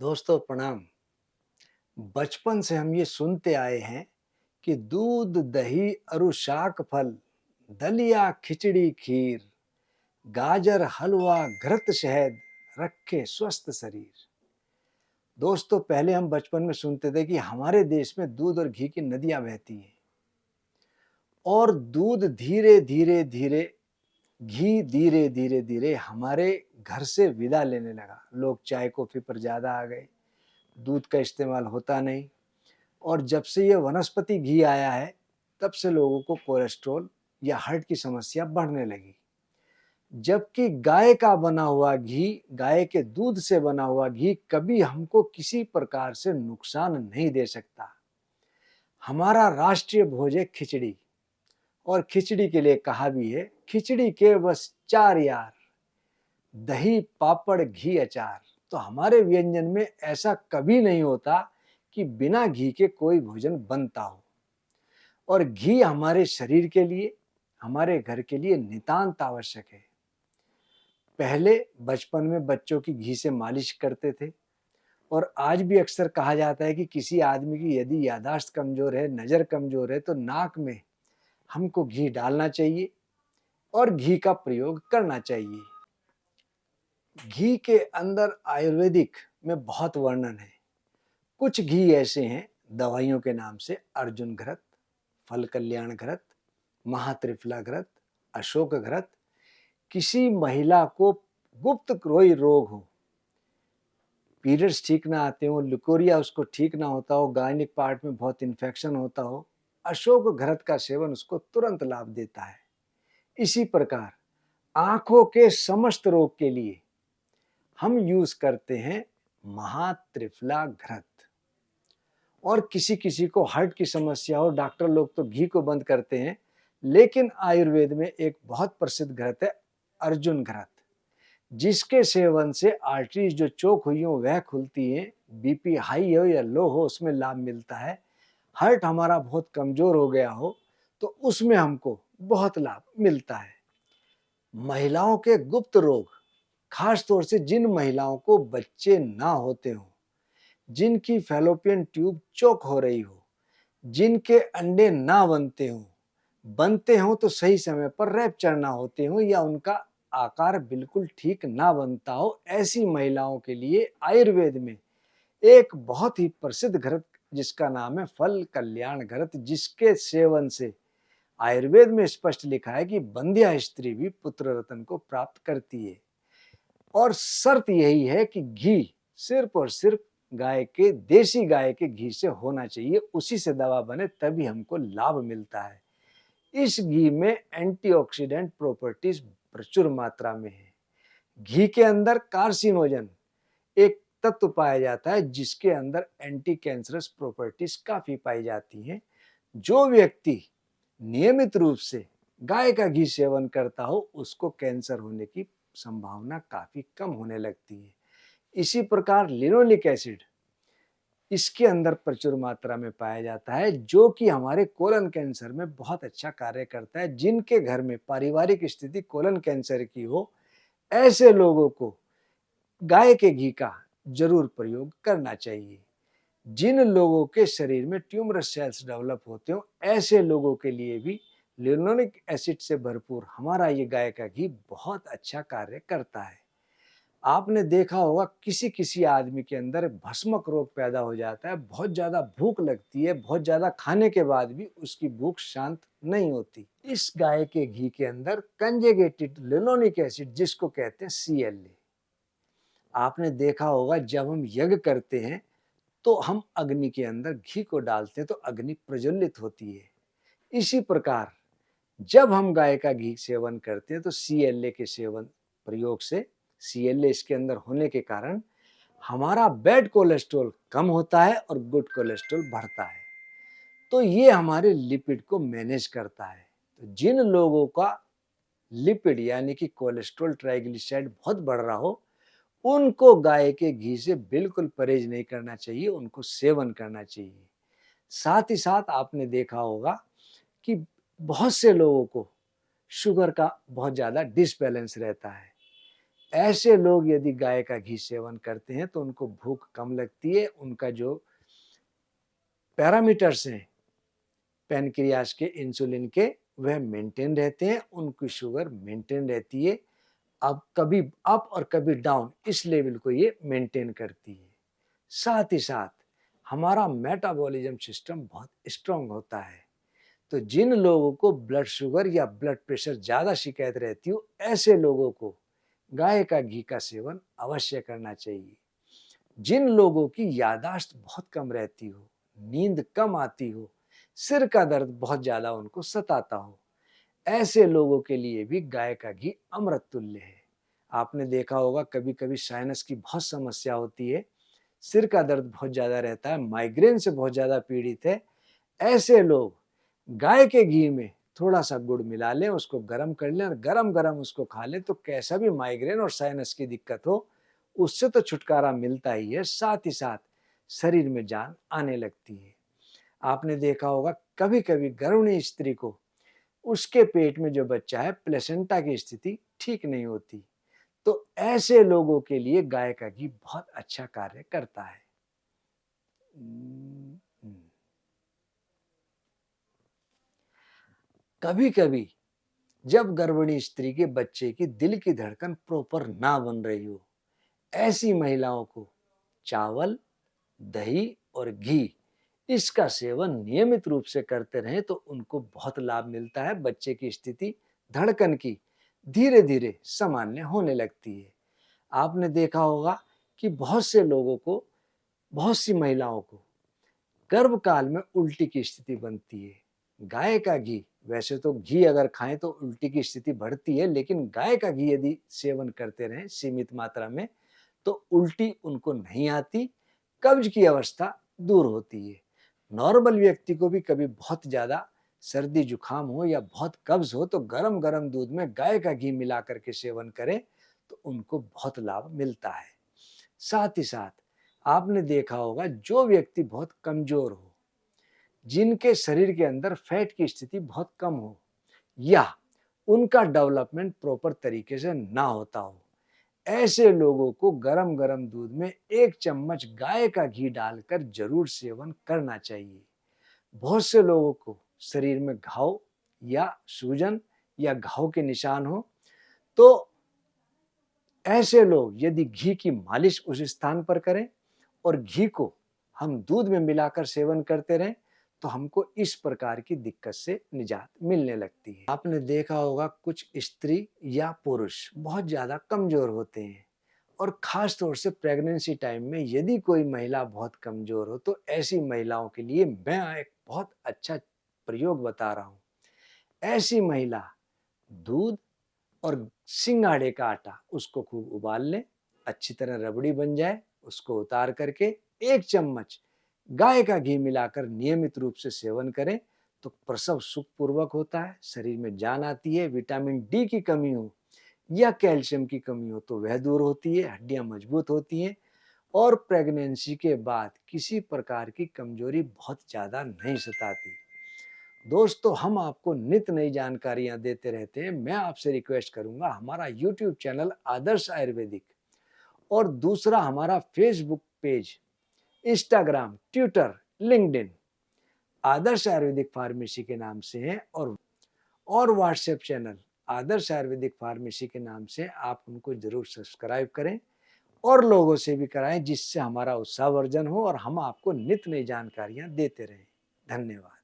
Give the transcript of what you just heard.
दोस्तों प्रणाम। बचपन से हम ये सुनते आए हैं कि दूध दही अरु शाक फल, दलिया खिचड़ी खीर, गाजर हलवा घृत शहद, रखे स्वस्थ शरीर। दोस्तों पहले हम बचपन में सुनते थे कि हमारे देश में दूध और घी की नदियां बहती हैं और दूध धीरे धीरे धीरे, घी धीरे धीरे धीरे हमारे घर से विदा लेने लगा। लोग चाय कॉफी पर ज्यादा आ गए, दूध का इस्तेमाल होता नहीं। और जब से ये वनस्पति घी आया है तब से लोगों को कोलेस्ट्रॉल या हार्ट की समस्या बढ़ने लगी। जबकि गाय का बना हुआ घी, गाय के दूध से बना हुआ घी कभी हमको किसी प्रकार से नुकसान नहीं दे सकता। हमारा राष्ट्रीय भोज है खिचड़ी, और खिचड़ी के लिए कहा भी है खिचड़ी के बस चार यार, दही पापड़ घी अचार। तो हमारे व्यंजन में ऐसा कभी नहीं होता कि बिना घी के कोई भोजन बनता हो। और घी हमारे शरीर के लिए, हमारे घर के लिए नितांत आवश्यक है। पहले बचपन में बच्चों की घी से मालिश करते थे, और आज भी अक्सर कहा जाता है कि किसी आदमी की यदि याददाश्त कमजोर है, नजर कमजोर है, तो नाक में हमको घी डालना चाहिए और घी का प्रयोग करना चाहिए। घी के अंदर आयुर्वेदिक में बहुत वर्णन है। कुछ घी ऐसे हैं दवाइयों के नाम से: अर्जुन घृत, फल कल्याण घृत, महात्रिफला घृत, अशोक घृत। किसी महिला को गुप्त कोई रोग हो, पीरियड्स ठीक ना आते हो, लिकोरिया उसको ठीक ना होता हो, गायनिक पार्ट में बहुत इन्फेक्शन होता हो, अशोक घृत का सेवन उसको तुरंत लाभ देता है। इसी प्रकार आंखों के समस्त रोग के लिए हम यूज करते हैं महात्रिफला घृत। और किसी किसी को हार्ट की समस्या हो, डॉक्टर लोग तो घी को बंद करते हैं, लेकिन आयुर्वेद में एक बहुत प्रसिद्ध घृत है अर्जुन घृत, जिसके सेवन से आर्टरीज जो चोक हुई हो वह खुलती है, बीपी हाई हो या लो हो उसमें लाभ मिलता है, हार्ट हमारा बहुत कमजोर हो गया हो तो उसमें हमको बहुत लाभ मिलता है। महिलाओं के गुप्त रोग, खास तौर से जिन महिलाओं को बच्चे ना होते हो, जिनकी फैलोपियन ट्यूब चोक हो रही हो, जिनके अंडे ना बनते हो, बनते हो तो सही समय पर रैप्चर ना होते हो, या उनका आकार बिल्कुल ठीक ना बनता हो, ऐसी महिलाओं के लिए आयुर्वेद में एक बहुत ही प्रसिद्ध घृत जिसका नाम है फल कल्याण घृत, जिसके सेवन से आयुर्वेद में स्पष्ट लिखा है कि बंध्या स्त्री भी पुत्र रत्न को प्राप्त करती है। और शर्त यही है कि घी सिर्फ और सिर्फ गाय के, देसी गाय के घी से होना चाहिए, उसी से दवा बने तभी हमको लाभ मिलता है। इस घी में एंटीऑक्सीडेंट प्रॉपर्टीज प्रचुर मात्रा में है। घी के अंदर कार्सिनोजन एक तत्व पाया जाता है जिसके अंदर एंटी कैंसरस प्रॉपर्टीज काफी पाई जाती हैं। जो व्यक्ति नियमित रूप से गाय का घी सेवन करता हो उसको कैंसर होने की संभावना काफी कम होने लगती है। इसी प्रकार लिनोलिक एसिड इसके अंदर प्रचुर मात्रा में पाया जाता है, जो कि हमारे कोलन कैंसर में बहुत अच्छा कार्य करता है। जिनके घर में पारिवारिक स्थिति कोलन कैंसर की हो, ऐसे लोगों को गाय के घी का जरूर प्रयोग करना चाहिए। जिन लोगों के शरीर में ट्यूमरस सेल्स डेवलप होते हो, ऐसे लोगों के लिए भी लिनोलिक एसिड से भरपूर हमारा ये गाय का घी बहुत अच्छा कार्य करता है। आपने देखा होगा किसी किसी आदमी के अंदर भस्मक रोग पैदा हो जाता है, बहुत ज्यादा भूख लगती है, बहुत ज्यादा खाने के बाद भी उसकी भूख शांत नहीं होती। इस गाय के घी के अंदर कंजुगेटेड लिनोलिक एसिड, जिसको कहते हैं CLA, आपने देखा होगा जब हम यज्ञ करते हैं तो हम अग्नि के अंदर घी को डालते हैं तो अग्नि प्रज्वलित होती है। इसी प्रकार जब हम गाय का घी सेवन करते हैं तो CLA के सेवन प्रयोग से, CLA इसके अंदर होने के कारण हमारा बैड कोलेस्ट्रॉल कम होता है और गुड कोलेस्ट्रॉल बढ़ता है। तो ये हमारे लिपिड को मैनेज करता है। तो जिन लोगों का लिपिड यानी कि कोलेस्ट्रॉल, ट्राइग्लिसराइड बहुत बढ़ रहा हो, उनको गाय के घी से बिल्कुल परहेज नहीं करना चाहिए, उनको सेवन करना चाहिए। साथ ही साथ आपने देखा होगा कि बहुत से लोगों को शुगर का बहुत ज्यादा डिसबैलेंस रहता है। ऐसे लोग यदि गाय का घी सेवन करते हैं तो उनको भूख कम लगती है, उनका जो पैरामीटर्स हैं पैनक्रियाज के, इंसुलिन के, वह मेंटेन रहते हैं, उनकी शुगर मेंटेन रहती है। अब कभी अप और कभी डाउन इस लेवल को ये मेंटेन करती है। साथ ही साथ हमारा मेटाबॉलिज्म सिस्टम बहुत स्ट्रांग होता है। तो जिन लोगों को ब्लड शुगर या ब्लड प्रेशर ज़्यादा शिकायत रहती हो, ऐसे लोगों को गाय का घी का सेवन अवश्य करना चाहिए। जिन लोगों की याददाश्त बहुत कम रहती हो, नींद कम आती हो, सिर का दर्द बहुत ज़्यादा उनको सताता हो, ऐसे लोगों के लिए भी गाय का घी अमृत तुल्य है। आपने देखा होगा कभी कभी साइनस की बहुत समस्या होती है, सिर का दर्द बहुत ज़्यादा रहता है, माइग्रेन से बहुत ज़्यादा पीड़ित है, ऐसे लोग गाय के घी में थोड़ा सा गुड़ मिला लें, उसको गर्म कर लें और गरम गरम उसको खा लें तो कैसा भी माइग्रेन और साइनस की दिक्कत हो उससे तो छुटकारा मिलता ही है, साथ ही साथ शरीर में जान आने लगती है। आपने देखा होगा कभी कभी गर्भिणी स्त्री को उसके पेट में जो बच्चा है प्लेसेंटा की स्थिति ठीक नहीं होती, तो ऐसे लोगों के लिए गाय का घी बहुत अच्छा कार्य करता है। कभी कभी जब गर्भिणी स्त्री के बच्चे की दिल की धड़कन प्रॉपर ना बन रही हो, ऐसी महिलाओं को चावल, दही और घी इसका सेवन नियमित रूप से करते रहें तो उनको बहुत लाभ मिलता है। बच्चे की स्थिति धड़कन की धीरे धीरे सामान्य होने लगती है। आपने देखा होगा कि बहुत से लोगों को, बहुत सी महिलाओं को गर्भकाल में उल्टी की स्थिति बनती है। गाय का घी, वैसे तो घी अगर खाएं तो उल्टी की स्थिति बढ़ती है, लेकिन गाय का घी यदि सेवन करते रहें सीमित मात्रा में तो उल्टी उनको नहीं आती, कब्ज की अवस्था दूर होती है। नॉर्मल व्यक्ति को भी कभी बहुत ज़्यादा सर्दी जुकाम हो या बहुत कब्ज हो तो गरम गरम दूध में गाय का घी मिला करके सेवन करें तो उनको बहुत लाभ मिलता है। साथ ही साथ आपने देखा होगा जो व्यक्ति बहुत कमजोर हो, जिनके शरीर के अंदर फैट की स्थिति बहुत कम हो या उनका डेवलपमेंट प्रॉपर तरीके से ना होता हो, ऐसे लोगों को गरम गरम दूध में 1 चम्मच गाय का घी डालकर जरूर सेवन करना चाहिए। बहुत से लोगों को शरीर में घाव या सूजन या घाव के निशान हो तो ऐसे लोग यदि घी की मालिश उस स्थान पर करें और घी को हम दूध में मिलाकर सेवन करते रहें तो हमको इस प्रकार की दिक्कत से निजात मिलने लगती है। आपने देखा होगा कुछ स्त्री या पुरुष बहुत ज्यादा कमजोर होते हैं और खास तौर से प्रेगनेंसी टाइम में यदि कोई महिला बहुत कमजोर हो तो ऐसी महिलाओं के लिए मैं एक बहुत अच्छा प्रयोग बता रहा हूँ। ऐसी महिला दूध और सिंगाड़े का आटा उसको खूब उबाल लें, अच्छी तरह रबड़ी बन जाए, उसको उतार करके 1 चम्मच गाय का घी मिलाकर नियमित रूप से सेवन करें तो प्रसव सुखपूर्वक होता है, शरीर में जान आती है, विटामिन डी की कमी हो या कैल्शियम की कमी हो तो वह दूर होती है, हड्डियां मजबूत होती हैं और प्रेगनेंसी के बाद किसी प्रकार की कमजोरी बहुत ज्यादा नहीं सताती। दोस्तों हम आपको नित नई जानकारियां देते रहते हैं। मैं आपसे रिक्वेस्ट करूंगा हमारा यूट्यूब चैनल आदर्श आयुर्वेदिक और दूसरा हमारा Facebook page, Instagram, Twitter, LinkedIn Adarsh Ayurvedic pharmacy के नाम से है और WhatsApp channel Adarsh Ayurvedic pharmacy के नाम से आप उनको जरूर सब्सक्राइब करें और लोगों से भी कराएं जिससे हमारा उत्साहवर्धन हो और हम आपको नित नई जानकारियां देते रहें। धन्यवाद।